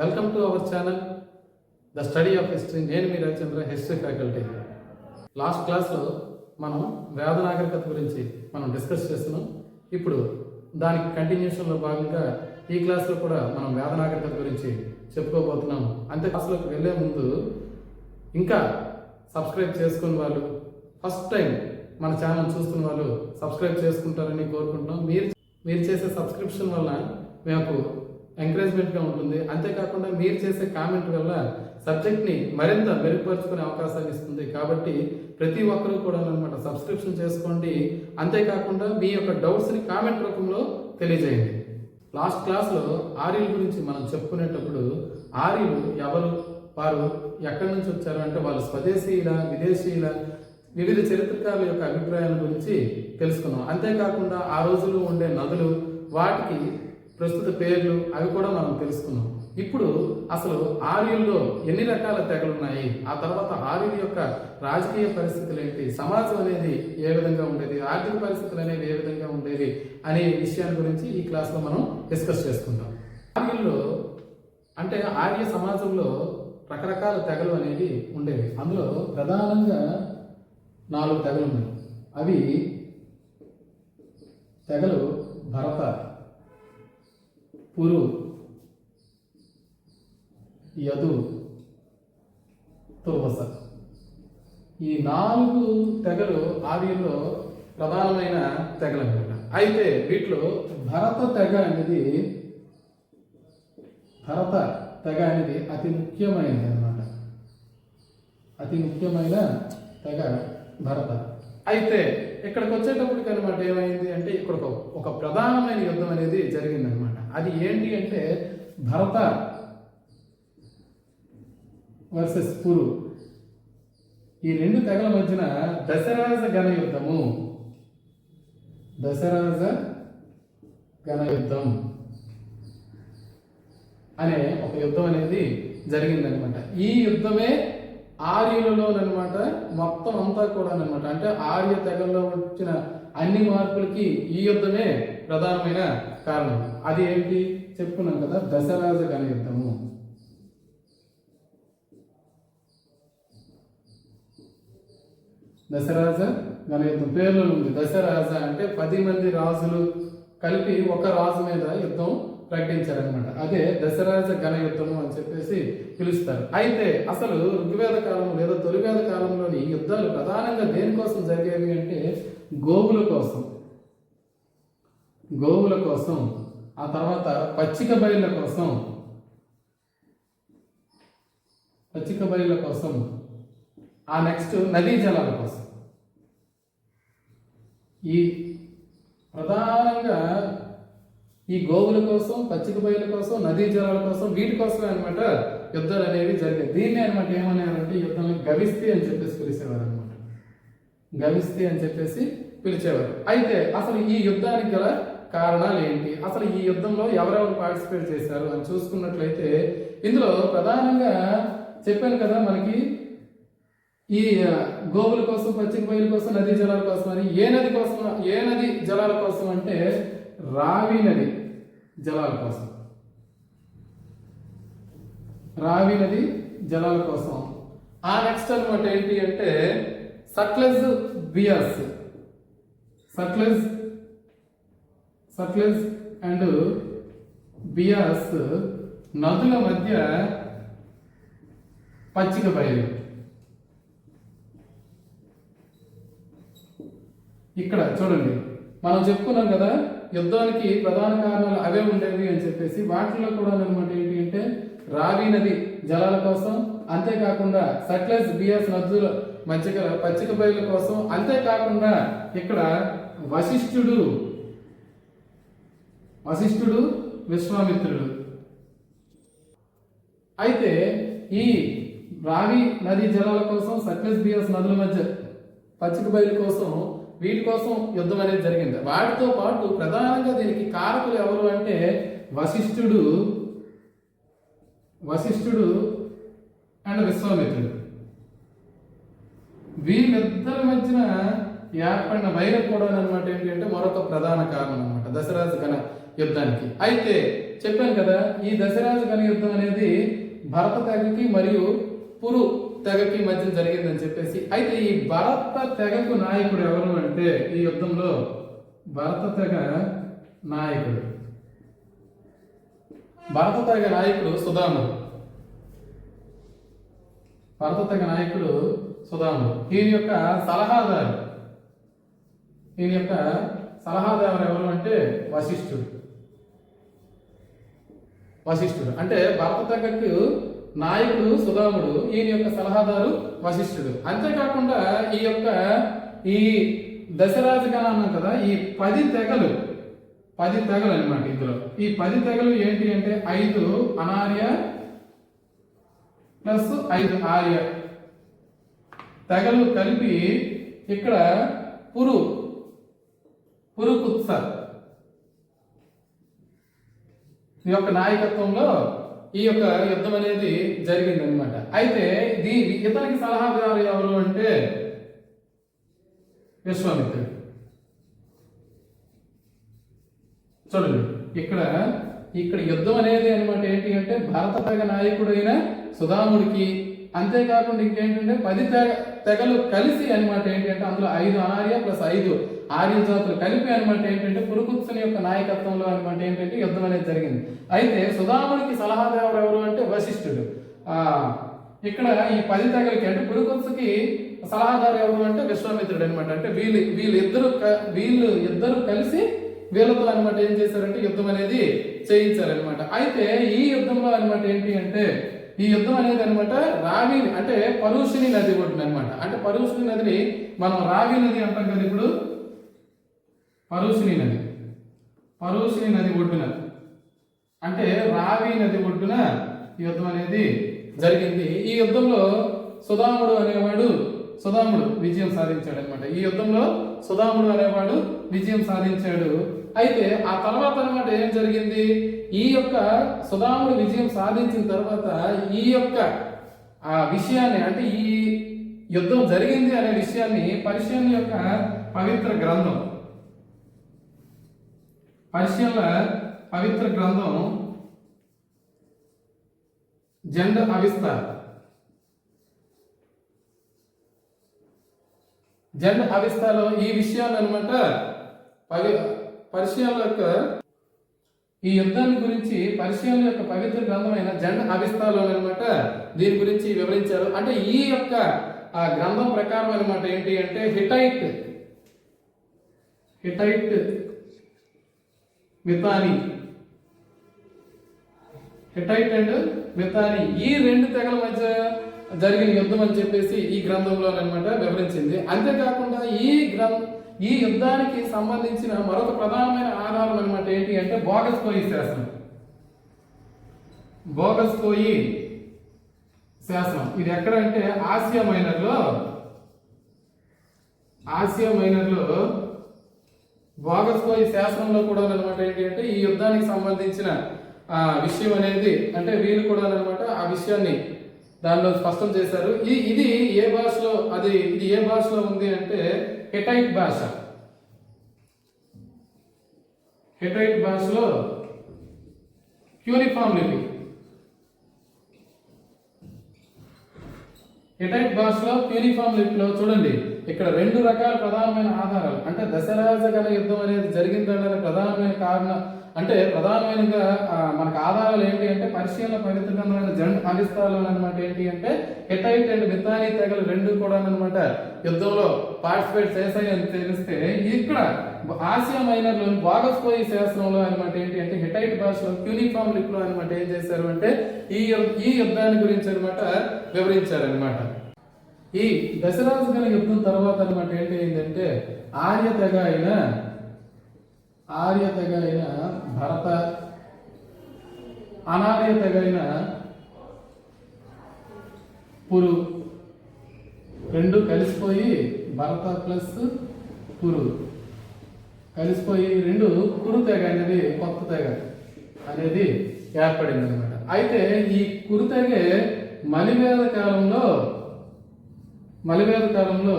Welcome to our channel the study of history. నేను మీ Ravichandra, history faculty. Last క్లాస్లో మనం వేద నాగరికత గురించి మనం డిస్కస్ చేస్తున్నాం. ఇప్పుడు దానికి కంటిన్యూషన్లో భాగంగా ఈ క్లాస్లో కూడా మనం వేద నాగరికత గురించి చెప్పుకోబోతున్నాం. అంతే క్లాస్లోకి వెళ్ళే ముందు ఇంకా సబ్స్క్రైబ్ చేసుకున్న వాళ్ళు, ఫస్ట్ టైం మన ఛానల్ చూస్తున్న వాళ్ళు సబ్స్క్రైబ్ చేసుకుంటారని కోరుకుంటున్నాం. మీరు చేసే సబ్స్క్రిప్షన్ వల్ల మాకు ఎంకరేజ్మెంట్గా ఉంటుంది. అంతేకాకుండా మీరు చేసే కామెంట్ వల్ల సబ్జెక్ట్ని మరింత మెరుగుపరుచుకునే అవకాశాన్ని ఇస్తుంది. కాబట్టి ప్రతి ఒక్కరూ కూడా అనమాట సబ్స్క్రిప్షన్ చేసుకోండి. అంతేకాకుండా మీ యొక్క డౌట్స్ని కామెంట్ రూపంలో తెలియజేయండి. లాస్ట్ క్లాస్లో ఆర్యుల గురించి మనం చెప్పుకునేటప్పుడు ఆర్యులు ఎవరు, వారు ఎక్కడి నుంచి వచ్చారు అంటే వాళ్ళు స్వదేశీయుల, విదేశీయుల, వివిధ చరిత్రకారుల యొక్క అభిప్రాయాల గురించి తెలుసుకున్నాం. అంతేకాకుండా ఆ రోజుల్లో ఉండే నదులు, వాటికి ప్రస్తుత పేర్లు, అవి కూడా మనం తెలుసుకున్నాం. ఇప్పుడు అసలు ఆర్యుల్లో ఎన్ని రకాల తెగలు ఉన్నాయి, ఆ తర్వాత ఆర్యుల యొక్క రాజకీయ పరిస్థితులు ఏంటి, సమాజం అనేది ఏ విధంగా ఉండేది, ఆర్థిక పరిస్థితులు అనేవి ఏ విధంగా ఉండేది అనే విషయాల గురించి ఈ క్లాస్లో మనం డిస్కస్ చేసుకుందాం. ఆర్యుల్లో అంటే ఆర్య సమాజంలో రకరకాల తెగలు అనేవి ఉండేవి. అందులో ప్రధానంగా 4 తెగలు ఉన్నాయి. అవి తెగలు భరత, పురు, యదు, తుర్వస. ఈ 4 తెగలు ఆర్యుల్లో ప్రధానమైన తెగలు అనమాట. అయితే వీటిలో భరత తెగ అనేది అతి ముఖ్యమైనది అనమాట. అతి ముఖ్యమైన తెగ భరత. అయితే ఇక్కడికి వచ్చేటప్పటికి అనమాట ఏమైంది అంటే ఇక్కడ ఒక ప్రధానమైన యుద్ధం అనేది జరిగిందనమాట. అది ఏంటి అంటే భరత వర్సెస్ పురు. ఈ 2 తెగల మధ్యన దశరాజ గణ యుద్ధము, దశరాజ గణ యుద్ధం అనే ఒక యుద్ధం అనేది జరిగిందనమాట. ఈ యుద్ధమే ఆర్యులలోనమాట మొత్తం అంతా కూడా అనమాట. అంటే ఆర్య తెగల్లో వచ్చిన అన్ని మార్పులకి ఈ యుద్ధమే ప్రధానమైన కారణం. అది ఏంటి చెప్పుకున్నాం కదా, దశరాజ గణ యుద్ధము. దశరాజ గణ యుద్ధం పేర్లో ఉంది. దశరాజ అంటే 10 మంది రాజులు కలిపి ఒక రాజు మీద యుద్ధం ప్రకటించారనమాట. అదే దశరాజ గణ యుద్ధము అని చెప్పేసి పిలుస్తారు. అయితే అసలు ఋగ్వేద కాలం లేదా తొలివేద కాలంలోని యుద్ధాలు ప్రధానంగా దేనికోసం జరిగేవి అంటే గోవుల కోసం, ఆ తర్వాత పచ్చిక బయళ్ళ కోసం, ఆ నెక్స్ట్ నదీ జలాల కోసం. ఈ ప్రధానంగా ఈ గోవుల కోసం, పచ్చిక బయళ్ళ కోసం, నదీ జలాల కోసం, వీటి కోసమే అనమాట యుద్ధాలు అనేవి జరిగాయి. దీన్ని అనమాట ఏమన్నారంటే యుద్ధాన్ని గవిస్తి అని చెప్పేసి పిలిచేవారు అనమాట. గవిస్తి అని చెప్పేసి పిలిచేవారు. అయితే అసలు ఈ యుద్ధానికి గల కారణాలు ఏంటి, అసలు ఈ యుద్ధంలో ఎవరెవరు పార్టిసిపేట్ చేశారు అని చూసుకున్నట్లయితే ఇందులో ప్రధానంగా చెప్పాను కదా మనకి ఈ గోవుల కోసం, పచ్చిక బయలు కోసం, నదీ జలాల కోసం అని. ఏ నది జలాల కోసం అంటే రావి నది జలాల కోసం, రావి నది జలాల కోసం. ఆ నెక్స్ట్ అనమాట ఏంటి అంటే సట్లెజ్ బియాస్, సట్లెజ్ అండ్ బియాస్ నదుల మధ్య పచ్చిక బయలు. ఇక్కడ చూడండి, మనం చెప్పుకున్నాం కదా యుద్ధానికి ప్రధాన కారణాలు అవే ఉండేవి అని చెప్పేసి. వాటిలో కూడా అనమాట ఏంటి అంటే రావి నది జలాల కోసం, అంతేకాకుండా సట్లెజ్ బియాస్ నదుల మధ్య పచ్చిక బయళ్ళ కోసం, అంతేకాకుండా ఇక్కడ వశిష్ఠుడు, విశ్వామిత్రుడు. అయితే ఈ రావి నది జలాల కోసం, సట్లెజ్ బియాస్ నదుల మధ్య పచ్చిక బయలు కోసం, వీటి కోసం యుద్ధం అనేది జరిగింది. వాటితో పాటు ప్రధానంగా దీనికి కారకులు ఎవరు అంటే వశిష్ఠుడు అండ్ విశ్వామిత్రుడు. వీళ్ళిద్దరి మధ్యన ఏర్పడిన వైరం కూడా అనమాట ఏంటి అంటే మరొక ప్రధాన కారణం అనమాట దశరాజ గణ యుద్ధానికి. అయితే చెప్పాను కదా, ఈ దశరాజ గణ యుద్ధం అనేది భరత తెగకి మరియు పురు తెగకి మధ్య జరిగిందని చెప్పేసి. అయితే ఈ భరత తెగకు నాయకుడు ఎవరు అంటే ఈ యుద్ధంలో భరత తెగ నాయకుడు సుధాముడు. భరత తెగ నాయకుడు సుధాముడు. ఈయన యొక్క సలహాదారు ఎవరు అంటే వశిష్ఠుడు. అంటే భరత తెగకు నాయకుడు సుధాముడు, ఈయన యొక్క సలహాదారు వశిష్ఠుడు. అంతేకాకుండా ఈ దశరాజ గణ అన్నాం కదా, ఈ 10 తెగలు అన్నమాట. ఇందులో ఈ 10 తెగలు ఏంటి అంటే 5 అనార్య ప్లస్ 5 ఆర్య తెగలు కలిపి ఇక్కడ పురుకుత్స ఈ యొక్క నాయకత్వంలో ఈ యొక్క యుద్ధం అనేది జరిగింది అనమాట. అయితే ఇతనికి సలహాదారు ఎవరు అంటే విశ్వామిత్రుడు. చూడండి, ఇక్కడ యుద్ధం అనేది అనమాట ఏంటి అంటే భరత తెగ నాయకుడైన సుధాముడికి, అంతేకాకుండా ఇంకేంటంటే 10 తెగలు కలిసి అనమాట ఏంటి అంటే అందులో 5 అనార్య ప్లస్ 5 ఆర్య జాతులు కలిపి అనమాట ఏంటంటే పురుకుత్సుని యొక్క నాయకత్వంలో అనమాట ఏంటంటే యుద్ధం అనేది జరిగింది. అయితే సుధాముడికి సలహాదారు ఎవరు అంటే వశిష్ఠుడు. ఇక్కడ ఈ 10 తెగలకి అంటే పురుకుత్సుకి సలహాదారు ఎవరు అంటే విశ్వామిత్రుడు అనమాట. అంటే వీళ్ళు ఇద్దరు కలిసి వీళ్ళతో అనమాట ఏం చేశారంటే యుద్ధం అనేది చేయించారనమాట. అయితే ఈ యుద్ధంలో అనమాట ఏంటి అంటే ఈ యుద్ధం అనేది అనమాట రావి అంటే పరుషిని నది ఒడ్డున అనమాట. అంటే పరుషిని నదిని మనం రావి నది అంటాం కదా, ఇప్పుడు పరుషిని నది ఒడ్డున అంటే రావి నది ఒడ్డున ఈ యుద్ధం అనేది జరిగింది. ఈ యుద్ధంలో సుధాముడు విజయం సాధించాడు అనమాట. ఈ యుద్ధంలో సుధాముడు అనేవాడు విజయం సాధించాడు. అయితే ఆ తర్వాత అనమాట ఏం జరిగింది, ఈ యొక్క సుధాముడు విజయం సాధించిన తర్వాత ఈ యొక్క ఆ విషయాన్ని అంటే ఈ యుద్ధం జరిగింది అనే విషయాన్ని పర్షియన్ల యొక్క పవిత్ర గ్రంథం జండ్ అవిస్తాలో ఈ విషయాన్ని అనమాట పర్షియన్ల యొక్క ఈ యుద్ధాన్ని గురించి పర్షియన్ల యొక్క పవిత్ర గ్రంథమైన జండ్ అవిస్తాలో అనమాట దీని గురించి వివరించారు. అంటే ఈ యొక్క ఆ గ్రంథం ప్రకారం అనమాట ఏంటి అంటే హిటైట్ అండ్ మితాని ఈ 2 తెగల మధ్య జరిగిన యుద్ధం అని చెప్పేసి ఈ గ్రంథంలో అనమాట వివరించింది. అంతేకాకుండా ఈ యుద్ధానికి సంబంధించిన మరొక ప్రధానమైన ఆధారం అనమాట ఏంటి అంటే బోగస్కోయి శాసనం. ఇది ఎక్కడంటే ఆసియా మైనర్లో బోగస్కోయి శాసనంలో కూడా అనమాట ఏంటి అంటే ఈ యుద్ధానికి సంబంధించిన విషయం అనేది అంటే వీళ్ళు కూడా అనమాట ఆ విషయాన్ని దానిలో స్పష్టం చేశారు. ఇది ఏ భాషలో ఉంది అంటే హిటైట్ భాషలో క్యూనిఫామ్ లిపి. హిటైట్ భాషలో క్యూనిఫామ్ లిపిలో చూడండి, ఇక్కడ 2 రకాల ప్రధానమైన ఆధారాలు అంటే దశరాజ గణ యుద్ధం అనేది జరిగిందనే ప్రధానమైన కారణం అంటే ప్రధానమైనగా మనకు ఆధారాలు ఏంటి అంటే పర్షియన్ల పవిత్ర గ్రంథమైన జండ్ అవిస్తాలో అనమాట ఏంటి అంటే హిటైట్ అండ్ మితానీ తెగలు 2 కూడా అనమాట యుద్ధంలో పార్టిసిపేట్ చేశాయని తెలిస్తే ఇక్కడ ఆసియా మైనర్లోని బోగస్కోయి శాస్త్రంలో అనమాట ఏంటి అంటే హిటైట్ భాషలో క్యూనిఫామ్ లిపిలో అనమాట ఏం చేశారు అంటే ఈ యుద్ధాన్ని గురించి అనమాట వివరించారనమాట. ఈ దశరాజ గణ యుద్ధం తర్వాత అనమాట ఏంటి అయిందంటే ఆర్య తెగ అయిన భరత, అనార్య తెగ అయిన పురు 2 కలిసిపోయి భరత ప్లస్ పురు కలిసిపోయి 2 కురు తెగ అనేది కొత్త తెగ అనేది ఏర్పడింది అనమాట. అయితే ఈ కురు తెగే మలివేద కాలంలో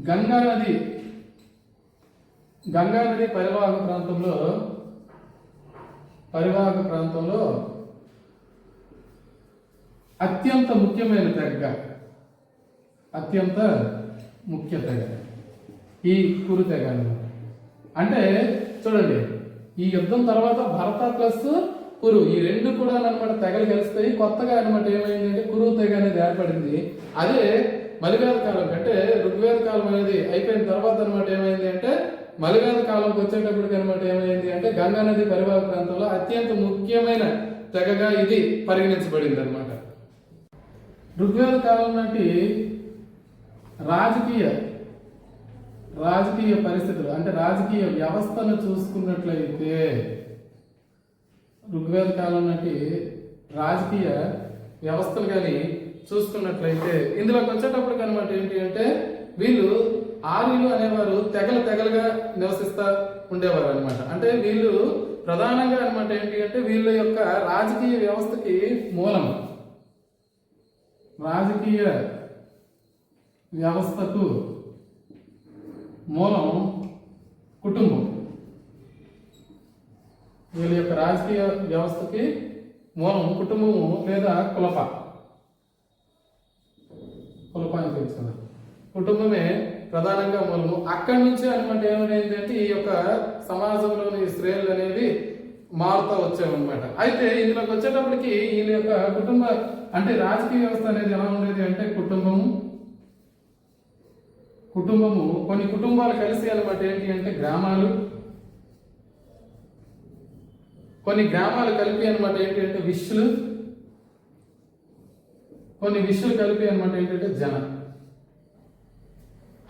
గంగా నది పరివాహక ప్రాంతంలో పరివాహక ప్రాంతంలో అత్యంత ముఖ్యమైన తెగ, అత్యంత ముఖ్య తెగ ఈ కురు తెగ అన్నమాట. అంటే చూడండి, ఈ యుద్ధం తర్వాత భరత ప్లస్ కురు ఈ రెండు కూడా అనమాట తెగలు కలిస్తాయి. కొత్తగా అనమాట ఏమైందంటే కురు తెగ అనేది ఏర్పడింది. అదే మలివేద కాలం అంటే ఋగ్వేద కాలం అనేది అయిపోయిన తర్వాత అనమాట ఏమైంది అంటే మలివేద కాలంకి వచ్చేటప్పటికి అనమాట ఏమైంది అంటే గంగా నది పరివాహక ప్రాంతంలో అత్యంత ముఖ్యమైన తెగగా ఇది పరిగణించబడింది అనమాట. ఋగ్వేద కాలం నాటి రాజకీయ పరిస్థితులు అంటే రాజకీయ వ్యవస్థను చూసుకున్నట్లయితే ఋగ్వేద కాలం నాటి రాజకీయ వ్యవస్థలు కానీ చూసుకున్నట్లయితే ఇందులోకి వచ్చేటప్పటికి అనమాట ఏంటి అంటే వీళ్ళు ఆర్యులు అనేవారు తెగలుగా నివసిస్తా ఉండేవారు అనమాట. అంటే వీళ్ళు ప్రధానంగా అనమాట ఏంటి అంటే వీళ్ళ యొక్క రాజకీయ వ్యవస్థకి మూలం, రాజకీయ వ్యవస్థకు మూలం కుటుంబం. వీళ్ళ యొక్క రాజకీయ వ్యవస్థకి మూలం కుటుంబము లేదా కులప అని తెలుస్తుంది. కుటుంబమే ప్రధానంగా మూలము. అక్కడి నుంచి అనమాట ఏమైంది అంటే ఈ యొక్క సమాజంలోని శ్రేణులు అనేది మారుతూ వచ్చామన్నమాట. అయితే ఇందులోకి వచ్చేటప్పటికి వీళ్ళ యొక్క కుటుంబ అంటే రాజకీయ వ్యవస్థ అనేది ఎలా ఉండేది అంటే కుటుంబము కొన్ని కుటుంబాలు కలిసి అనమాట ఏంటి అంటే గ్రామాలు, కొన్ని గ్రామాలు కలిపి అనమాట ఏంటి అంటే విష్లు, కొన్ని విష్లు కలిపి అనమాట ఏంటంటే జన.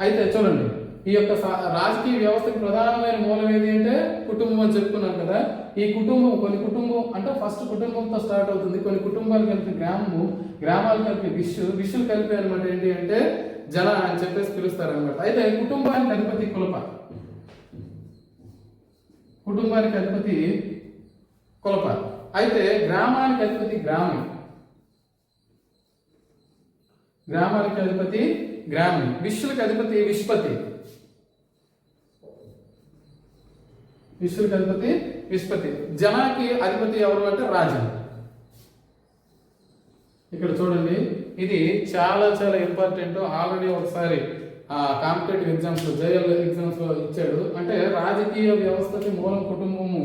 అయితే చూడండి, ఈ యొక్క రాజకీయ వ్యవస్థకి ప్రధానమైన మూలం ఏది అంటే కుటుంబం అని చెప్పుకున్నాం కదా. ఈ కుటుంబం కొన్ని కుటుంబం అంటే ఫస్ట్ కుటుంబంతో స్టార్ట్ అవుతుంది. కొన్ని కుటుంబాలు కలిపి గ్రామాలు కలిపి విష్లు కలిపి అనమాట ఏంటి అంటే జన అని చెప్పేసి పిలుస్తారు అనమాట. అయితే కుటుంబానికి అధిపతి కులప, కుటుంబానికి అధిపతి కులప. అయితే గ్రామానికి అధిపతి గ్రామి, గ్రామానికి అధిపతి గ్రామి, విష్ణులకు అధిపతి విష్పతి, విష్ణులకు అధిపతి విష్పతి. జనానికి అధిపతి ఎవరు అంటే రాజు. ఇక్కడ చూడండి, ఇది చాలా చాలా ఇంపార్టెంట్. ఆల్రెడీ ఒకసారి కాంపిటేటివ్ ఎగ్జామ్స్ జేఎల్ ఎగ్జామ్స్ లో ఇచ్చాడు. అంటే రాజకీయ వ్యవస్థకి మూలం కుటుంబము.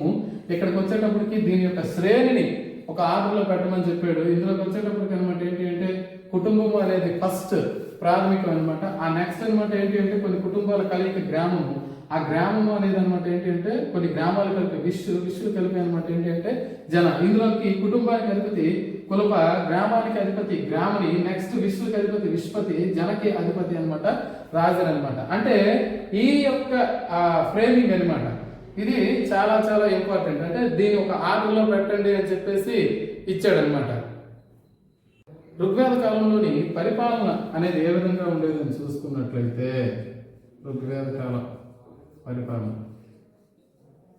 ఇక్కడికి వచ్చేటప్పటికి దీని యొక్క శ్రేణిని ఒక ఆర్డర్లో పెట్టమని చెప్పాడు. ఇందులోకి వచ్చేటప్పటికి అనమాట ఏంటి అంటే కుటుంబము అనేది ఫస్ట్ ప్రాథమికం అనమాట. ఆ నెక్స్ట్ అనమాట ఏంటి అంటే కొన్ని కుటుంబాల కలయిక గ్రామము. ఆ గ్రామము అనేది అనమాట ఏంటి అంటే కొన్ని గ్రామాలు కలిపి విష్ణు కలిపి అనమాట ఏంటి అంటే జన. ఇందులోకి కుటుంబానికి అధిపతి కులప, గ్రామానికి అధిపతి గ్రామని, నెక్స్ట్ విష్ణుకి అధిపతి విష్పతి, జనకి అధిపతి అనమాట రాజన్ అనమాట. అంటే ఈ యొక్క ఫ్రేమింగ్ అనమాట ఇది చాలా చాలా ఇంపార్టెంట్. అంటే దీన్ని ఒక ఆర్డర్లో పెట్టండి అని చెప్పేసి ఇచ్చాడనమాట. ఋగ్వేద కాలంలోని పరిపాలన అనేది ఏ విధంగా ఉండేదని చూసుకున్నట్లయితే ఋగ్వేద కాలం పరిపాలన,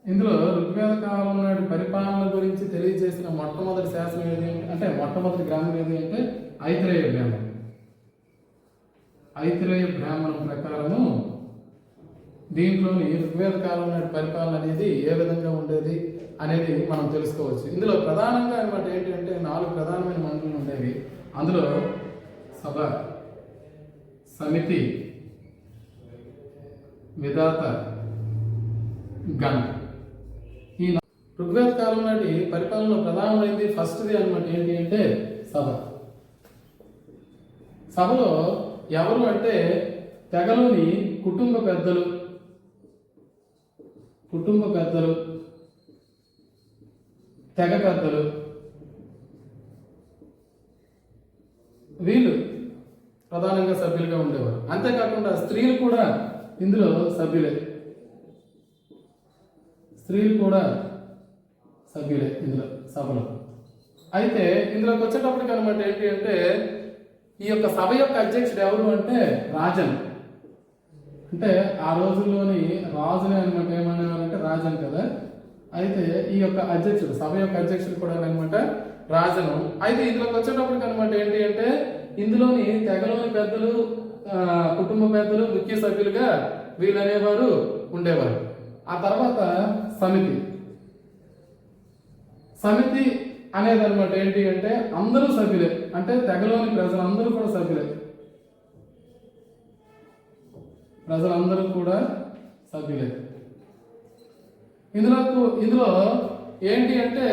ఇందులో ఋగ్వేద కాలం నాటి పరిపాలన గురించి తెలియజేసిన మొట్టమొదటి శాసనం ఏది అంటే మొట్టమొదటి గ్రామం ఏది అంటే ఐతిరేయ గ్రామం. ఐతిరేయ బ్రాహ్మణం ప్రకారము దీంట్లోని ఋగ్వేద కాలం నాటి పరిపాలన అనేది ఏ విధంగా ఉండేది అనేది మనం తెలుసుకోవచ్చు. ఇందులో ప్రధానంగా అనమాట ఏంటి అంటే 4 ప్రధానమైన మండలం ఉండేవి. అందులో సభ, సమితి, విధాత, గణ. ఈ ఋగ్వేద కాలం నాటి పరిపాలనలో ప్రధానమైనది ఫస్ట్ది అనమాట ఏంటి అంటే సభ. సభలో ఎవరు అంటే తెగలోని కుటుంబ పెద్దలు, తెగ పెద్దలు, వీళ్ళు ప్రధానంగా సభ్యులుగా ఉండేవారు. అంతేకాకుండా స్త్రీలు కూడా ఇందులో సభ్యులే, ఇందులో సభలో. అయితే ఇందులోకి వచ్చేటప్పటికి అనమాట ఏంటి అంటే ఈ యొక్క సభ యొక్క అధ్యక్షుడు ఎవరు అంటే రాజన్. అంటే ఆ రోజుల్లోని రాజునే అనమాట ఏమనేవారంటే రాజన్ కదా. అయితే ఈ యొక్క అధ్యక్షుడు, సభ యొక్క అధ్యక్షుడు కూడా అనమాట రాజను. అయితే ఇందులోకి వచ్చేటప్పటికి అనమాట ఏంటి అంటే ఇందులోని తెగలోని పెద్దలు, కుటుంబ పెద్దలు ముఖ్య సభ్యులుగా వీళ్ళు అనేవారు ఉండేవారు. ఆ తర్వాత సమితి, సమితి అనేది అనమాట ఏంటి అంటే అందరూ సభ్యులే, అంటే తెగలోని ప్రజలందరూ కూడా సభ్యులే, ప్రజలందరూ కూడా సభ్యులే. ఇందులో ఏంటి అంటే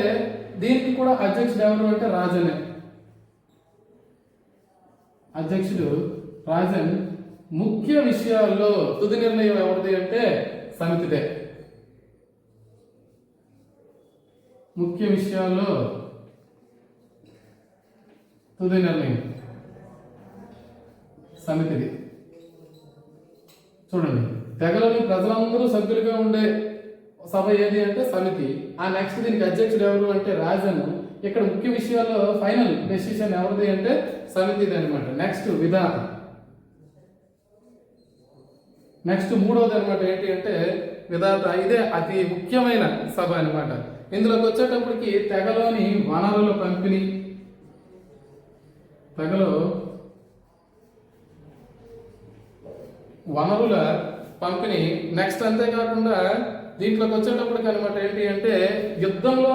దీనికి కూడా అధ్యక్షుడు ఎవరు అంటే రాజనే. అధ్యక్షుడు రాజన్. ముఖ్య విషయాల్లో తుది నిర్ణయం ఎవరిది అంటే సమితిదే. ముఖ్య విషయాల్లో తుది నిర్ణయం సమితిది. చూడండి, తెగలోని ప్రజలందరూ సభ్యులుగా ఉండే సభ ఏది అంటే సమితి. ఆ నెక్స్ట్ దీనికి అధ్యక్షుడు ఎవరు అంటే రాజన్. ఇక్కడ ముఖ్య విషయాల్లో ఫైనల్ డెసిషన్ ఎవరిది అంటే సమితిది అనమాట. నెక్స్ట్ విధాత. నెక్స్ట్ మూడవది అనమాట ఏంటి అంటే విధాత. ఇదే అతి ముఖ్యమైన సభ అనమాట. ఇందులోకి వచ్చేటప్పటికి తెగలోని వనరుల పంపిణీ, తెగలో వనరుల పంపిణీ. నెక్స్ట్ అంతేకాకుండా దీంట్లోకి వచ్చేటప్పటికి అనమాట ఏంటి అంటే యుద్ధంలో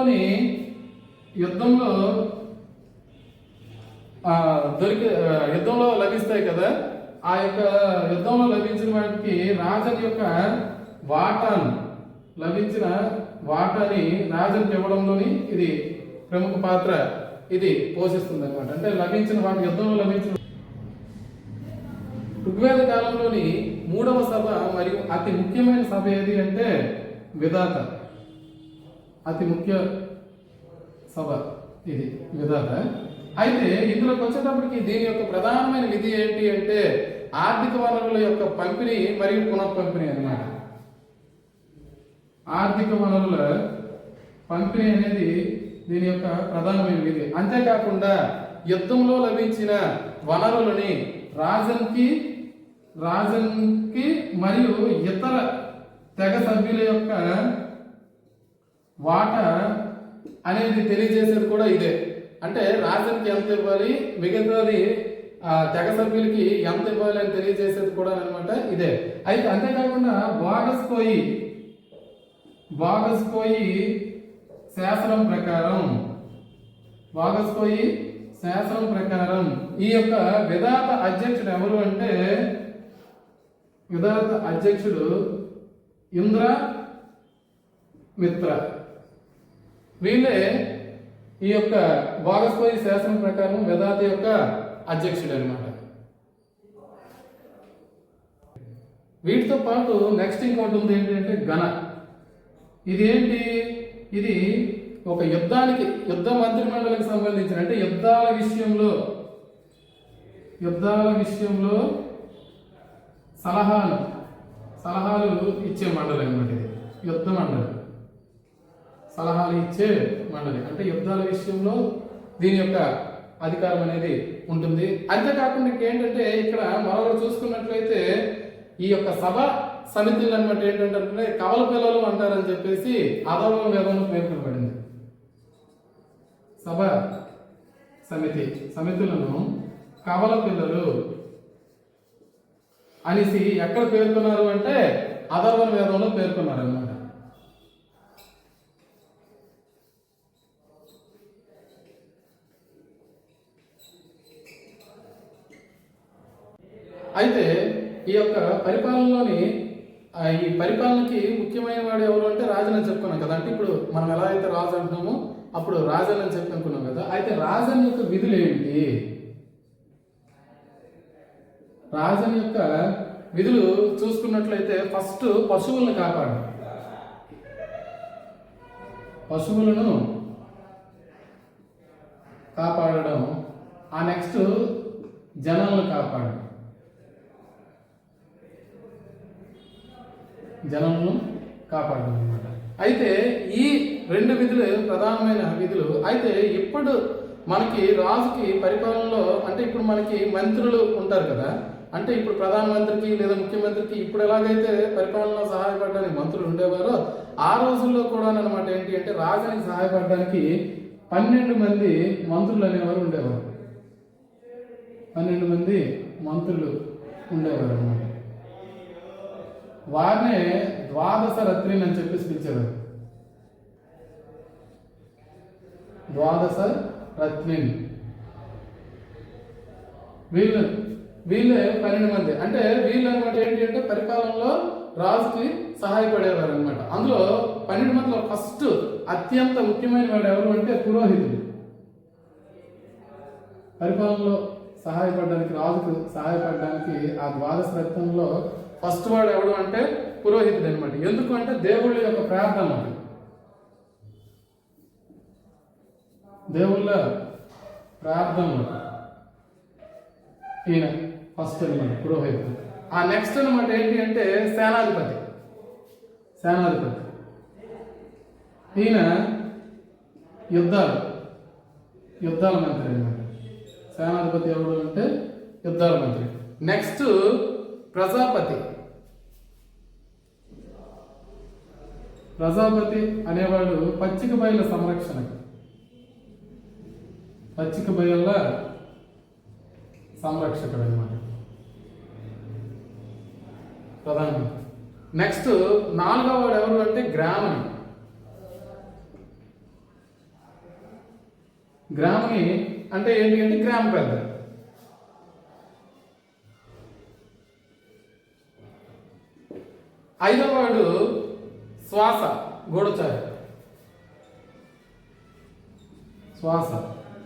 యుద్ధంలో లభిస్తాయి కదా, ఆ యొక్క యుద్ధంలో లభించిన వాటికి రాజన్ యొక్క లభించిన వాటాని రాజన్కి ఇవ్వడంలోని ఇది ప్రముఖ పాత్ర ఇది పోషిస్తుంది అనమాట. అంటే లభించిన వాటి యుద్ధంలో లభించిన ఋగ్వేద కాలంలోని 3వ సభ మరియు అతి ముఖ్యమైన సభ ఏది అంటే విధాత. అతి ముఖ్య సభ ఇది విధాత. అయితే ఇందులోకి వచ్చేటప్పటికి దీని యొక్క ప్రధానమైన విధి ఏంటి అంటే ఆర్థిక వనరుల యొక్క పంపిణీ మరియు పునఃపంపిణీ అన్నమాట. ఆర్థిక వనరుల పంపిణీ అనేది దీని యొక్క ప్రధానమైన విధి. అంతేకాకుండా యుద్ధంలో లభించిన వనరులని రాజన్కి మరియు ఇతర తెగ సభ్యుల యొక్క వాటా అనేది తెలియజేసేది కూడా ఇదే. అంటే రాజన్కి ఎంత ఇవ్వాలి, మిగతాది తెగ సభ్యులకి ఎంత ఇవ్వాలి అని తెలియజేసేది కూడా అనమాట ఇదే. అయితే అంతేకాకుండా బాగస్కోయి శాసనం ప్రకారం ఈ యొక్క విధాత అధ్యక్షుడు ఎవరు అంటే విధాత అధ్యక్షుడు ఇంద్రమిత్ర. వీళ్ళే ఈ యొక్క బాగస్కోయి శాసనం ప్రకారం విధాత యొక్క అధ్యక్షుడు అనమాట. వీటితో పాటు నెక్స్ట్ ఇంకోటి ఉంది ఏంటంటే గణ. ఇదేంటి? ఇది ఒక యుద్ధ మంత్రిమండలికి సంబంధించిన, అంటే యుద్ధాల విషయంలో సలహాలు ఇచ్చే మండలి అనమాట. ఇది యుద్ధ మండలి, సలహాలు ఇచ్చే మండలి. అంటే యుద్ధాల విషయంలో దీని యొక్క అధికారం అనేది ఉంటుంది. అంతేకాకుండా ఏంటంటే ఇక్కడ మరొకరు చూసుకున్నట్లయితే ఈ యొక్క సభ సమితులు అనమాట ఏంటంటే కవల పిల్లలు అంటారని చెప్పేసి అధర్వ వేదంలో పేర్కొనబడింది. సభ సమితులను కవల పిల్లలు అనేసి ఎక్కడ పేర్కొన్నారు అంటే అధర్వ వేదంలో పేర్కొన్నారు అన్నమాట. అయితే ఈ యొక్క ఈ పరిపాలనకి ముఖ్యమైన వాడు ఎవరు అంటే రాజన్ అని చెప్పుకున్నాం కదా. అంటే ఇప్పుడు మనం ఎలా అయితే రాజు అంటున్నామో అప్పుడు రాజన్ అని చెప్పుకున్నాం కదా. అయితే రాజన్ యొక్క విధులు ఏంటి? రాజన్ యొక్క విధులు చూసుకున్నట్లయితే ఫస్ట్ పశువులను కాపాడడం, ఆ నెక్స్ట్ జనాలను కాపాడడం అన్నమాట. అయితే ఈ రెండు విధులు ప్రధానమైన విధులు. అయితే ఇప్పుడు మనకి రాజుకి పరిపాలనలో అంటే ఇప్పుడు మనకి మంత్రులు ఉంటారు కదా. అంటే ఇప్పుడు ప్రధానమంత్రికి లేదా ముఖ్యమంత్రికి ఇప్పుడు ఎలాగైతే పరిపాలనలో సహాయపడడానికి మంత్రులు ఉండేవారో ఆ రోజుల్లో కూడా అనమాట ఏంటి అంటే రాజునికి సహాయపడడానికి 12 మంది మంత్రులు అనేవారు ఉండేవారు. 12 మంది మంత్రులు ఉండేవారు అన్నమాట. వారినే ద్వాదశ రత్రిని అని చెప్పేసి పిలిచేవారు. ద్వాదశ రత్నిన్. వీళ్ళే 12 మంది. అంటే వీళ్ళు అనమాట ఏంటి అంటే పరిపాలనలో రాజుకి సహాయపడేవారు అనమాట. అందులో 12 మందిలో ఫస్ట్ అత్యంత ముఖ్యమైన వాడు ఎవరు అంటే పురోహితుడు. పరిపాలనలో సహాయపడడానికి, రాజుకు సహాయపడడానికి ఆ ద్వాదశ రత్నంలో ఫస్ట్ వాడు ఎవడు అంటే పురోహితుడు అనమాట. ఎందుకు అంటే దేవుళ్ళ యొక్క ప్రార్థన, దేవుళ్ళ ప్రార్థనలు ఈయన ఫస్ట్ అనమాట పురోహితుడు. ఆ నెక్స్ట్ అనమాట ఏంటి అంటే సేనాధిపతి. ఈయన యుద్ధాల మంత్రి అనమాట. సేనాధిపతి ఎవరు అంటే యుద్ధాల మంత్రి. నెక్స్ట్ ప్రజాపతి అనేవాడు పచ్చిక బయళ్ళ సంరక్షణకు, పచ్చిక బయళ్ళ సంరక్షకుడు అనమాట ప్రధానమంత్రి. నెక్స్ట్ 4వ వాడు ఎవరు అంటే గ్రామని అంటే ఏంటి అంటే గ్రామ పెద్ద. 5వ వాడు శ్వాస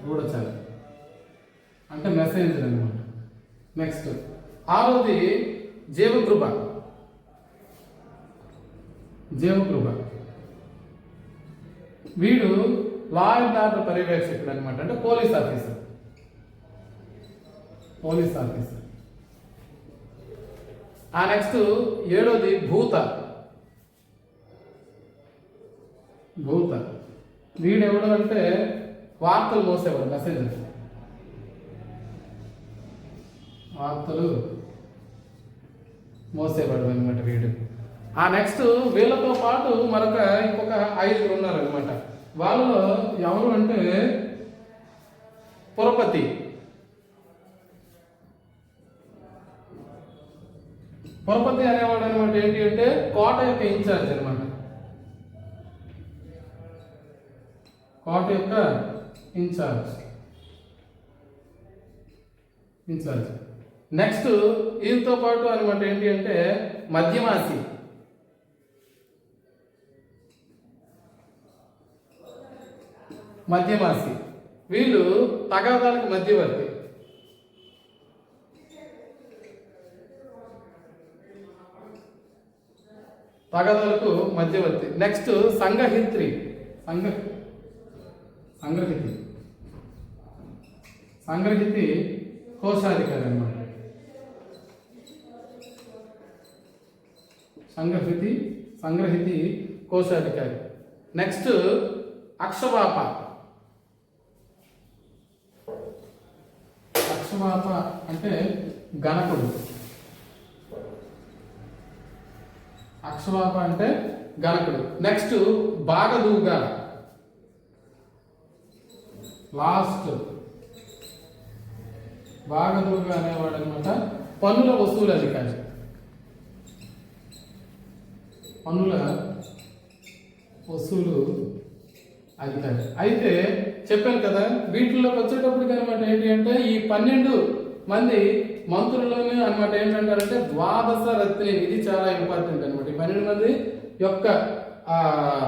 గూఢచారి. అంటే మెసేంజర్ అనమాట. నెక్స్ట్ 6వది జీవకృప. వీడు లా అండ్ ఆర్డర్ పర్యవేక్షకుడు అనమాట. అంటే పోలీస్ ఆఫీసర్. ఆ నెక్స్ట్ 7వది భూత. వీడెవడు అంటే వార్తలు మోసేవాడు, మెసేంజర్. వార్తలు మోసేవాడు అనమాట వీడు. ఆ నెక్స్ట్ వీళ్ళతో పాటు ఇంకొక 5 ఉన్నారు అనమాట. వాళ్ళలో ఎవరు అంటే పురపతి. అనేవాడు అనమాట ఏంటి అంటే కోట యొక్క ఇన్ఛార్జ్ అనమాట. ఇన్ఛార్జ్. నెక్స్ట్ వీళ్ళతో పాటు అనమాట ఏంటి అంటే మధ్యమాసి. వీళ్ళు తగాదాలకు మధ్యవర్తి. నెక్స్ట్ సంగ్రహితి కోశాధికారి అన్నమాట. సంగ్రహితి కోశాధికారి. నెక్స్ట్ అక్షబాప అంటే గణకుడు. నెక్స్ట్ బాగదూగా, అనేవాడు అనమాట పన్నుల వసూలు అధికారి. అయితే చెప్పాను కదా, వీటిల్లోకి వచ్చేటప్పటికి అనమాట ఏంటి అంటే ఈ 12 మంది మంత్రులని అనమాట ఏంటంటారంటే ద్వాదశ రత్ని. ఇది చాలా ఇంపార్టెంట్ అనమాట. ఈ 12 మంది యొక్క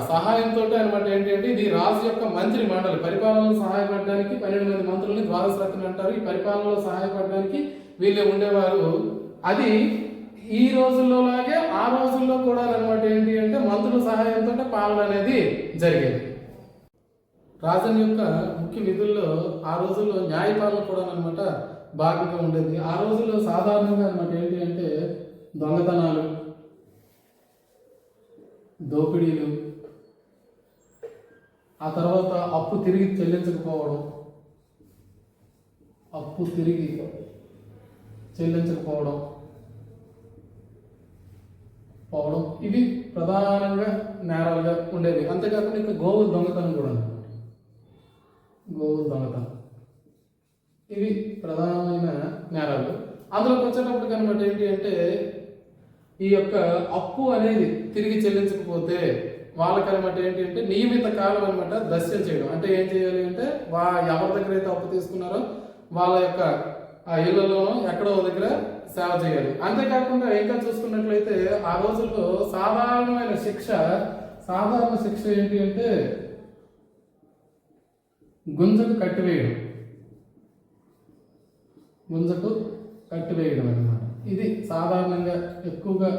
సహాయంతో అనమాట ఏంటి అంటే ఇది రాజు యొక్క మంత్రి మండలి. పరిపాలనలో సహాయపడడానికి 12 మంది మంత్రులని ద్వాదశ రత్ని అంటారు. ఈ పరిపాలనలో సహాయపడడానికి వీళ్ళే ఉండేవారు. అది ఈ రోజుల్లో లాగే ఆ రోజుల్లో కూడా అనమాట ఏంటి అంటే మంత్రుల సహాయంతో పాలన అనేది జరిగేది. రాజన్ యొక్క ముఖ్య విధుల్లో ఆ రోజుల్లో న్యాయపాలన కూడా అనమాట భాగంగా ఉండేది. ఆ రోజుల్లో సాధారణంగా అనమాట ఏంటి అంటే దొంగతనాలు, దోపిడీలు, ఆ తర్వాత అప్పు తిరిగి చెల్లించకపోవడం, ఇవి ప్రధానంగా నేరాలుగా ఉండేవి. అంతేకాకుండా ఇంకా గోవుల దొంగతనం కూడా, ఇవి ప్రధానమైన నేరాలు. అందులోకి వచ్చేటప్పటికి అనమాట ఏంటి అంటే ఈ యొక్క అప్పు అనేది తిరిగి చెల్లించకపోతే వాళ్ళకి అనమాట ఏంటి అంటే నియమిత కాలం అనమాట దర్శనం చేయడం. అంటే ఏం చేయాలి అంటే ఎవరి దగ్గర అయితే అప్పు తీసుకున్నారో వాళ్ళ యొక్క ఆ ఇళ్లలోనో ఎక్కడో దగ్గర సేవ చేయాలి. అంతేకాకుండా ఇంకా చూసుకున్నట్లయితే ఆ రోజుల్లో సాధారణ శిక్ష ఏంటి అంటే గుంజకు కట్టివేయడం అనమాట. ఇది సాధారణంగా ఎక్కువగా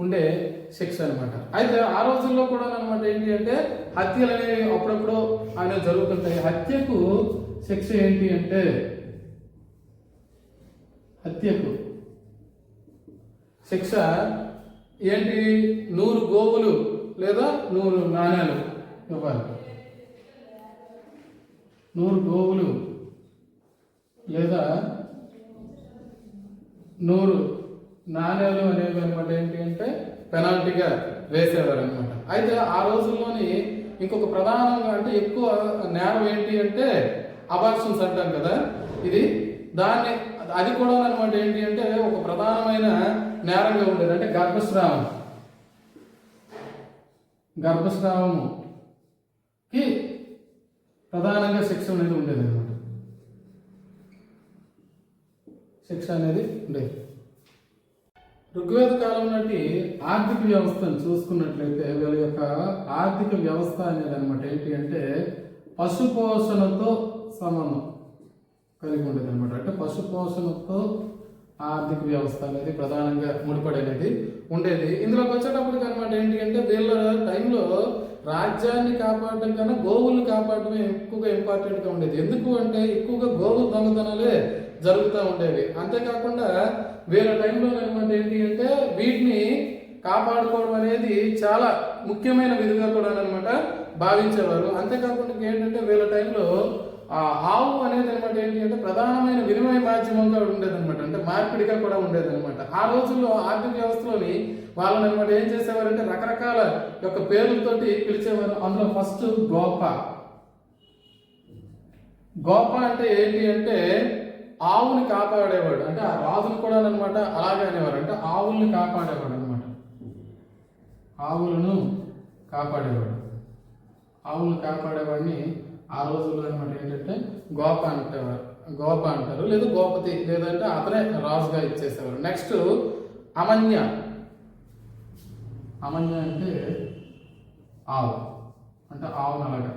ఉండే శిక్ష అనమాట. అయితే ఆ రోజుల్లో కూడా అనమాట ఏంటి అంటే హత్యలు అనేవి అప్పుడప్పుడు అనేవి జరుగుతుంటాయి. హత్యకు శిక్ష ఏంటి అంటే శిక్ష ఏంటి 100 గోవులు లేదా 100 నాణ్యాలు ఇవ్వాలి. 100 గోవులు లేదా 100 నాణ్యాలు అనేవి అనమాట ఏంటి అంటే పెనాల్టీగా వేసేవారు అనమాట. అయితే ఆ రోజుల్లోని ఇంకొక ప్రధానంగా అంటే ఎక్కువ నేరం ఏంటి అంటే అబార్షన్స్ అంటాం కదా, అది కూడా అనమాట ఏంటి అంటే ఒక ప్రధానమైన నేరంగా ఉండేది. అంటే గర్భస్రావముకి ప్రధానంగా శిక్ష అనేది ఉండేది అనమాట. ఋగ్వేద కాలం నాటి ఆర్థిక వ్యవస్థను చూసుకున్నట్లయితే వీళ్ళ యొక్క ఆర్థిక వ్యవస్థ అనేది అనమాట ఏంటి అంటే పశుపోషణతో సంబంధం కలిగి ఉండేది అనమాట. అంటే పశుపోషణతో ఆర్థిక వ్యవస్థ అనేది ప్రధానంగా ముడిపడి అనేది ఉండేది. ఇందులోకి వచ్చేటప్పటికి అనమాట ఏంటి అంటే వీళ్ళ టైంలో రాజ్యాన్ని కాపాడడం కన్నా గోవుల్ని కాపాడడమే ఎక్కువగా ఇంపార్టెంట్గా ఉండేది. ఎందుకు అంటే ఎక్కువగా గోవు దొంగతనాలే జరుగుతూ ఉండేవి. అంతేకాకుండా వీళ్ళ టైంలో అనమాట ఏంటి అంటే వీటిని కాపాడుకోవడం అనేది చాలా ముఖ్యమైన విధిగా కూడా అనమాట భావించేవారు. అంతేకాకుండా ఏంటంటే వీళ్ళ టైంలో ఆవు అనేది అనమాట ఏంటి అంటే ప్రధానమైన వినిమయ మాధ్యమంగా ఉండేదన్నమాట. అంటే మార్పిడిగా కూడా ఉండేదన్నమాట. ఆ రోజుల్లో ఆర్థిక వ్యవస్థలోని వాళ్ళని అనమాట ఏం చేసేవారంటే రకరకాల యొక్క పేర్లతోటి పిలిచేవారు. అందులో ఫస్ట్ గోప అంటే ఏంటి అంటే ఆవుని కాపాడేవాడు. అంటే ఆ రాజును కూడా అనమాట అలాగే అనేవారు. అంటే ఆవుల్ని కాపాడేవాడు అనమాట. ఆవులను కాపాడేవాడిని ఆ రోజుల్లో అనమాట ఏంటంటే గోప అంటారు లేదా గోపతి, లేదంటే అతనే రాజుగా ఇచ్చేసేవారు. నెక్స్ట్ అమన్య అంటే ఆవు, అంటే ఆవును అలాగా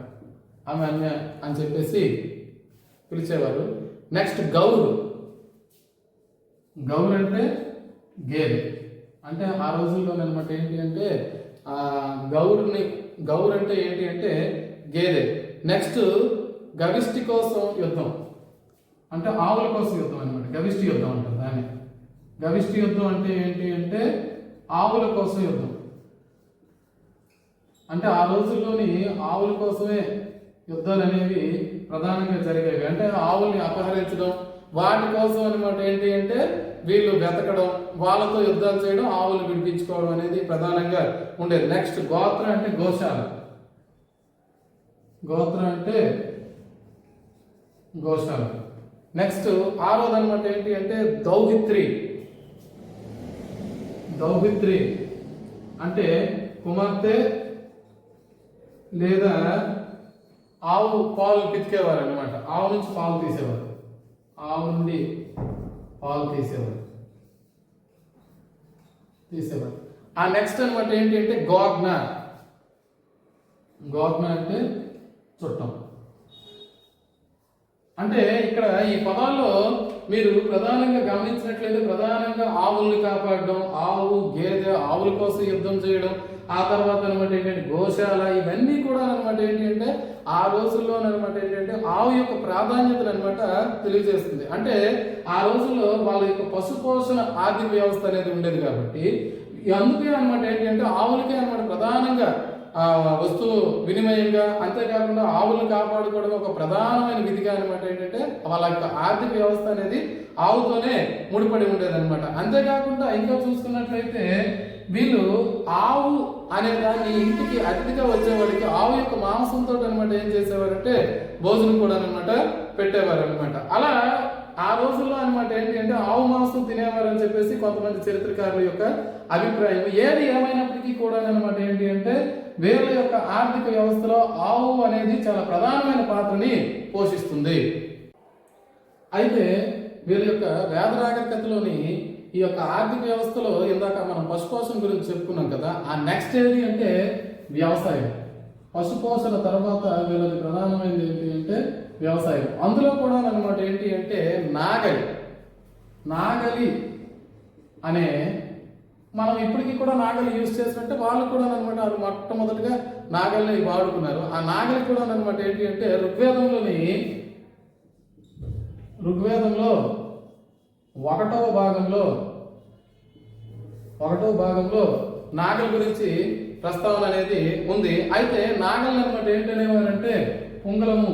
అమన్య అని చెప్పేసి పిలిచేవారు. నెక్స్ట్ గౌరు అంటే గేదె. అంటే ఆ రోజుల్లో అనమాట ఏంటి అంటే గౌరు అంటే ఏంటి అంటే గేదె. నెక్స్ట్ గవిష్టి కోసం యుద్ధం, అంటే ఆవుల కోసం యుద్ధం అనమాట. గవిష్టి యుద్ధం అంటారు దాన్ని. గవిష్టి యుద్ధం అంటే ఏంటి అంటే ఆవుల కోసం యుద్ధం. అంటే ఆ రోజుల్లోని ఆవుల కోసమే యుద్ధాలు అనేవి ప్రధానంగా జరిగేవి. అంటే ఆవుల్ని అపహరించడం, వాటి కోసం అనమాట ఏంటి అంటే వీళ్ళు వెతకడం, వాళ్ళతో యుద్ధాలు చేయడం, ఆవులు విడిపించుకోవడం అనేది ప్రధానంగా ఉండేది. నెక్స్ట్ గోత్ర అంటే గోశాల. నెక్స్ట్ ఆరోది అనమాట ఏంటి అంటే దౌహిత్రి అంటే కుమార్తె లేదా ఆవు పాలు పితికేవారు అనమాట. ఆవు నుంచి పాలు తీసేవారు. ఆ నెక్స్ట్ అనమాట ఏంటి అంటే గోజ్ఞ అంటే చుట్టం. అంటే ఇక్కడ ఈ పదాల్లో మీరు ప్రధానంగా గమనించినట్లయితే ప్రధానంగా ఆవుల్ని కాపాడడం, ఆవు గేదె ఆవుల కోసం యుద్ధం చేయడం, ఆ తర్వాత అనమాట ఏంటంటే గోశాల, ఇవన్నీ కూడా అనమాట ఏంటి అంటే ఆ రోజుల్లో అనమాట ఏంటంటే ఆవు యొక్క ప్రాధాన్యతను అనమాట తెలియజేస్తుంది. అంటే ఆ రోజుల్లో వాళ్ళ యొక్క పశుపోషణ ఆర్థిక వ్యవస్థ అనేది ఉండేది కాబట్టి అందుకే అనమాట ఏంటంటే ఆవులకే అనమాట ప్రధానంగా వస్తువు వినిమయంగా, అంతేకాకుండా ఆవులను కాపాడుకోవడం ఒక ప్రధానమైన విధిగా అనమాట ఏంటంటే వాళ్ళ యొక్క ఆర్థిక వ్యవస్థ అనేది ఆవుతోనే ముడిపడి ఉండేది అనమాట. అంతేకాకుండా ఇంకా చూసుకున్నట్లయితే వీళ్ళు ఆవు అనే దాన్ని ఇంటికి అతిథిగా వచ్చేవాడికి ఆవు యొక్క మాంసంతో అనమాట ఏం చేసేవారంటే భోజనం కూడా అనమాట పెట్టేవారు అనమాట. అలా ఆ రోజుల్లో అనమాట ఏంటి అంటే ఆవు మాంసం తినేవారు అని చెప్పేసి కొంతమంది చరిత్రకారుల యొక్క అభిప్రాయం. ఏది ఏమైనప్పటికీ కూడా అనమాట ఏంటి అంటే వీళ్ళ యొక్క ఆర్థిక వ్యవస్థలో ఆవు అనేది చాలా ప్రధానమైన పాత్రని పోషిస్తుంది. అయితే వీళ్ళ యొక్క వేద నాగరికతలోని ఈ యొక్క ఆర్థిక వ్యవస్థలో ఇందాక మనం పశుపోషణ గురించి చెప్పుకున్నాం కదా, ఆ నెక్స్ట్ ఏది అంటే వ్యవసాయం. పశుపోషణ తర్వాత వీళ్ళది ప్రధానమైనది ఏంటి అంటే వ్యవసాయం. అందులో కూడా అనమాట ఏంటి అంటే నాగలి అనే మనం ఇప్పటికీ కూడా నాగలి యూజ్ చేసినట్టే వాళ్ళు కూడా అనమాట వాళ్ళు మొట్టమొదటిగా నాగలిని వాడుకున్నారు. ఆ నాగలి కూడా అనమాట ఏంటి అంటే ఋగ్వేదంలో ఒకటవ భాగంలో నాగలి గురించి ప్రస్తావన అనేది ఉంది. అయితే నాగలి అనమాట ఏంటనేవారంటే పొంగలము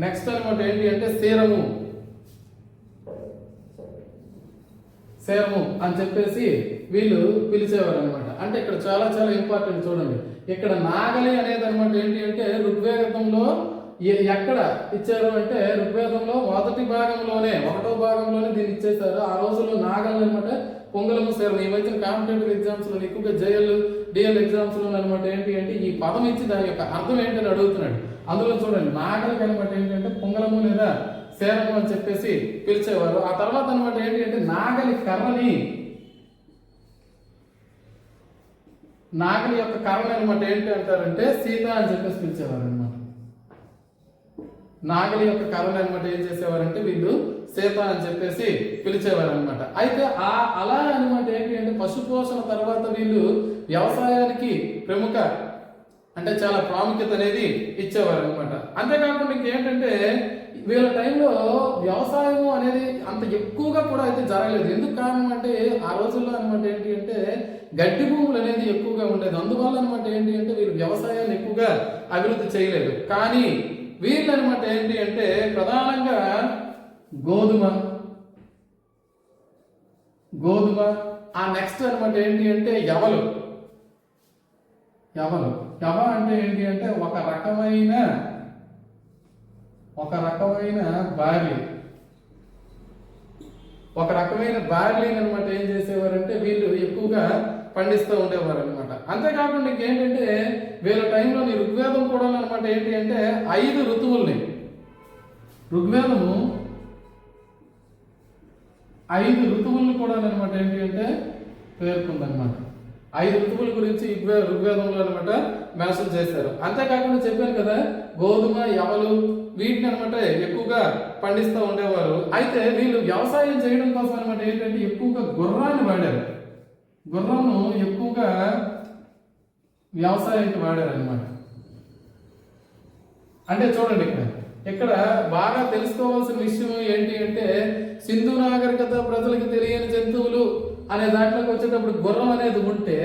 నెక్స్ట్ అనమాట ఏంటి అంటే శీరము అని చెప్పేసి వీళ్ళు పిలిచేవారు అనమాట. అంటే ఇక్కడ చాలా చాలా ఇంపార్టెంట్ చూడండి. ఇక్కడ నాగలి అనేది అనమాట ఏంటి అంటే ఋగ్వేదంలో ఎక్కడ ఇచ్చారు అంటే ఋగ్వేదంలో మొదటి భాగంలోనే ఒకటో భాగంలోనే దీన్ని ఇచ్చేసారు. ఆ రోజుల్లో నాగలి అనమాట పొంగలము శీరము. ఈ మధ్యన కాంపిటేటివ్ ఎగ్జామ్స్ లో ఎక్కువగా డిఎల్ ఎగ్జామ్స్ లో అనమాట ఏంటి అంటే ఈ పదం ఇచ్చి దాని యొక్క అర్థం ఏంటని అడుగుతున్నాడు. అందులో చూడండి నాగలికి అనమాట ఏంటంటే పొంగలము లేదా శీరము అని చెప్పేసి పిలిచేవారు. ఆ తర్వాత అనమాట ఏంటి అంటే నాగలి యొక్క కర్రని అనమాట ఏంటి అంటారంటే సీత అని చెప్పేసి పిలిచేవారు అనమాట. నాగలి యొక్క కర్రని అనమాట ఏం చేసేవారంటే వీళ్ళు సీత అని చెప్పేసి పిలిచేవారు అనమాట. అయితే అలా అనమాట ఏంటి అంటే పశుపోషణ తర్వాత వీళ్ళు వ్యవసాయానికి ప్రముఖ అంటే చాలా ప్రాముఖ్యత అనేది ఇచ్చేవారు అనమాట. అంతేకాకుండా ఇంకేంటంటే వీళ్ళ టైంలో వ్యవసాయం అనేది అంత ఎక్కువగా కూడా అయితే జరగలేదు. ఎందుకు కారణం అంటే ఆ రోజుల్లో అనమాట ఏంటి అంటే గడ్డి భూములు అనేది ఎక్కువగా ఉండేది. అందువల్ల అనమాట ఏంటి అంటే వీళ్ళు వ్యవసాయాన్ని ఎక్కువగా అభివృద్ధి చేయలేదు. కానీ వీళ్ళు అనమాట ఏంటి అంటే ప్రధానంగా గోధుమ ఆ నెక్స్ట్ అనమాట ఏంటి అంటే యవ అంటే ఏంటి అంటే ఒక రకమైన బార్లీ అనమాట ఏం చేసేవారంటే వీళ్ళు ఎక్కువగా పండిస్తూ ఉండేవారు అనమాట. అంతేకాకుండా ఇంకేంటంటే వీళ్ళ టైంలోని ఋగ్వేదం కూడా అనమాట ఏంటి అంటే 5 ఋతువుల్ని ఋగ్వేదము 5 ఋతువుల్ని కూడా అనమాట ఏంటి అంటే పేర్కొందనమాట. 5 ఋతువుల గురించి ఋగ్వేదంలో అనమాట మెన్షన్ చేశారు. అంతేకాకుండా చెప్పాను కదా గోధుమ యవలు వీటిని అనమాట ఎక్కువగా పండిస్తూ ఉండేవారు. అయితే వీళ్ళు వ్యవసాయం చేయడం కోసం అనమాట ఏంటంటే ఎక్కువగా గుర్రాన్ని వాడారు. గుర్రంను ఎక్కువగా వ్యవసాయానికి వాడారు అనమాట. అంటే చూడండి ఇక్కడ బాగా తెలుసుకోవాల్సిన విషయం ఏంటి అంటే సింధు నాగరికత ప్రజలకు తెలియని జంతువులు అనే దాంట్లోకి వచ్చేటప్పుడు గుర్రం అనేది ఉంటే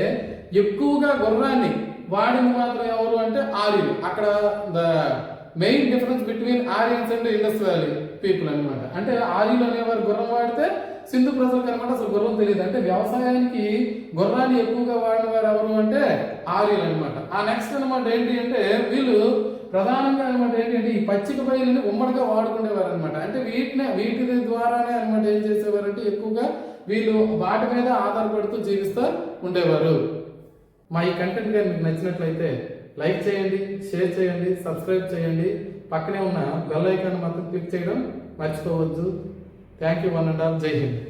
ఎక్కువగా గుర్రాన్ని వాడింది మాత్రం ఎవరు అంటే ఆర్యులు. అక్కడ the main difference between ఆరియన్స్ and Indus valley people అనమాట. అంటే ఆర్యులు అనేవారు గుర్రం వాడితే సింధు ప్రజలకు అనమాట అసలు గుర్రం తెలియదు. అంటే వ్యవసాయానికి గుర్రాన్ని ఎక్కువగా వాడిన వారు ఎవరు అంటే ఆర్యులు అనమాట. ఆ నెక్స్ట్ అనమాట ఏంటి అంటే వీళ్ళు ప్రధానంగా అనమాట ఏంటంటే ఈ పచ్చిక బయలుని ఉమ్మడిగా వాడుకునేవారు అనమాట. అంటే వీటి ద్వారానే అనమాట ఏం చేసేవారంటే ఎక్కువగా వీళ్ళు వాటి మీద ఆధారపడుతూ జీవిస్తూ ఉండేవారు. మా ఈ కంటెంట్ కానీ మీకు నచ్చినట్లయితే లైక్ చేయండి, షేర్ చేయండి, సబ్స్క్రైబ్ చేయండి. పక్కనే ఉన్న బెల్ ఐకాన్ మాత్రం క్లిక్ చేయడం మర్చిపోవద్దు. Thank you one and all. జై హింద్.